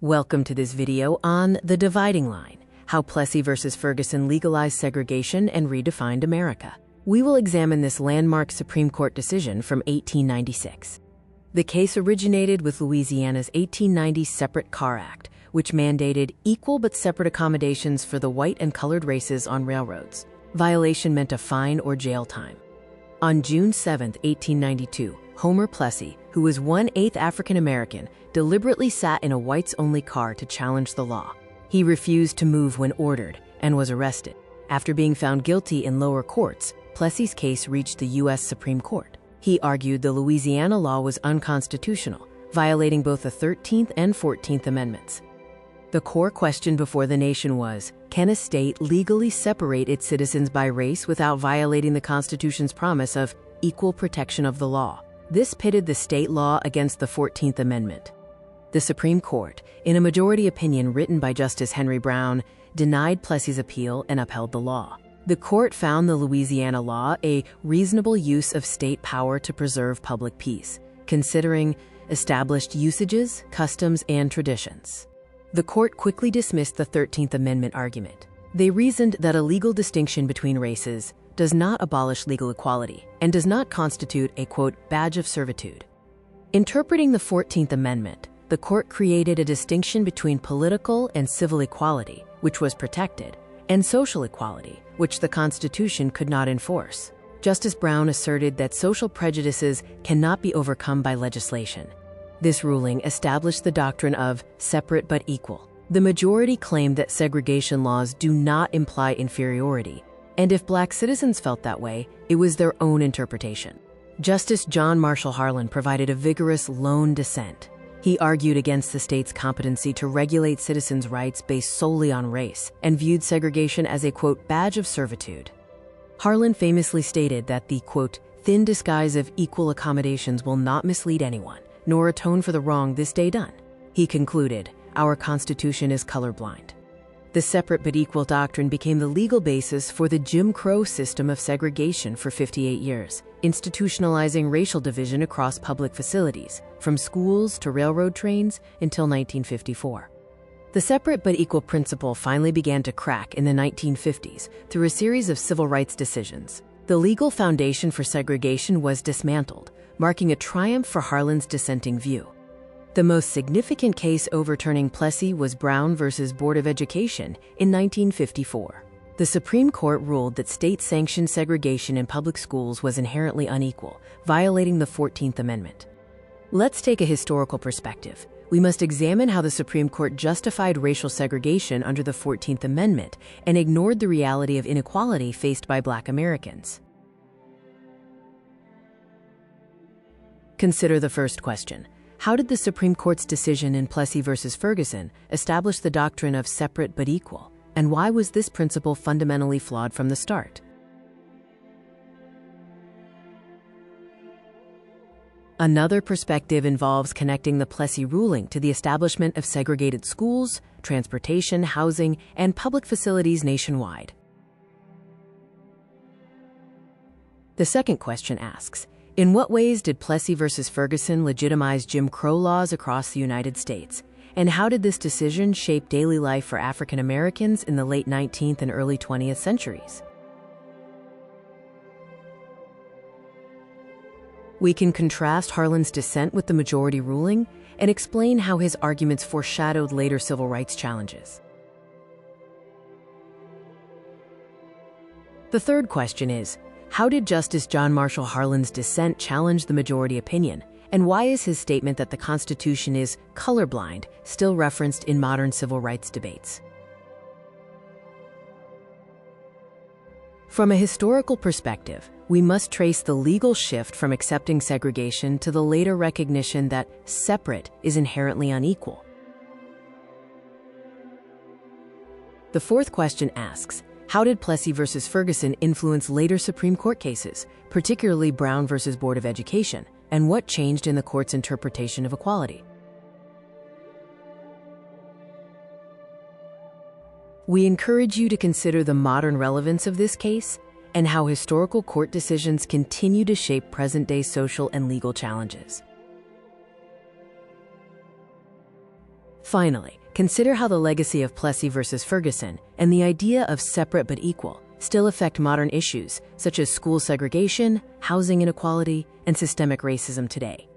Welcome to this video on The Dividing Line, how Plessy versus Ferguson legalized segregation and redefined America. We will examine this landmark Supreme Court decision from 1896. The case originated with Louisiana's 1890 Separate Car Act, which mandated equal but separate accommodations for the white and colored races on railroads. Violation meant a fine or jail time. On June 7, 1892, Homer Plessy, who was 1/8 African American, deliberately sat in a whites-only car to challenge the law. He refused to move when ordered and was arrested. After being found guilty in lower courts, Plessy's case reached the U.S. Supreme Court. He argued the Louisiana law was unconstitutional, violating both the 13th and 14th Amendments. The core question before the nation was, can a state legally separate its citizens by race without violating the Constitution's promise of equal protection of the law? This pitted the state law against the 14th Amendment. The Supreme Court, in a majority opinion written by Justice Henry Brown, denied Plessy's appeal and upheld the law. The court found the Louisiana law a reasonable use of state power to preserve public peace, considering established usages, customs, and traditions. The court quickly dismissed the 13th Amendment argument. They reasoned that a legal distinction between races does not abolish legal equality and does not constitute a, quote, badge of servitude. Interpreting the 14th Amendment, the court created a distinction between political and civil equality, which was protected, and social equality, which the Constitution could not enforce. Justice Brown asserted that social prejudices cannot be overcome by legislation. This ruling established the doctrine of separate but equal. The majority claimed that segregation laws do not imply inferiority, and if black citizens felt that way, it was their own interpretation. Justice John Marshall Harlan provided a vigorous lone dissent. He argued against the state's competency to regulate citizens' rights based solely on race and viewed segregation as a, quote, badge of servitude. Harlan famously stated that the, quote, thin disguise of equal accommodations will not mislead anyone, nor atone for the wrong this day done. He concluded, our Constitution is colorblind. The separate but equal doctrine became the legal basis for the Jim Crow system of segregation for 58 years, institutionalizing racial division across public facilities, from schools to railroad trains until 1954. The separate but equal principle finally began to crack in the 1950s through a series of civil rights decisions. The legal foundation for segregation was dismantled, marking a triumph for Harlan's dissenting view. The most significant case overturning Plessy was Brown versus Board of Education in 1954. The Supreme Court ruled that state-sanctioned segregation in public schools was inherently unequal, violating the 14th Amendment. Let's take a historical perspective. We must examine how the Supreme Court justified racial segregation under the 14th Amendment and ignored the reality of inequality faced by Black Americans. Consider the first question. How did the Supreme Court's decision in Plessy versus Ferguson establish the doctrine of separate but equal, and why was this principle fundamentally flawed from the start? Another perspective involves connecting the Plessy ruling to the establishment of segregated schools, transportation, housing, and public facilities nationwide. The second question asks, in what ways did Plessy versus Ferguson legitimize Jim Crow laws across the United States? And how did this decision shape daily life for African Americans in the late 19th and early 20th centuries? We can contrast Harlan's dissent with the majority ruling and explain how his arguments foreshadowed later civil rights challenges. The third question is, how did Justice John Marshall Harlan's dissent challenge the majority opinion, and why is his statement that the Constitution is colorblind still referenced in modern civil rights debates? From a historical perspective, we must trace the legal shift from accepting segregation to the later recognition that separate is inherently unequal. The fourth question asks, how did Plessy versus Ferguson influence later Supreme Court cases, particularly Brown versus Board of Education, and what changed in the court's interpretation of equality? We encourage you to consider the modern relevance of this case and how historical court decisions continue to shape present-day social and legal challenges. Finally, consider how the legacy of Plessy versus Ferguson and the idea of separate but equal still affect modern issues such as school segregation, housing inequality, and systemic racism today.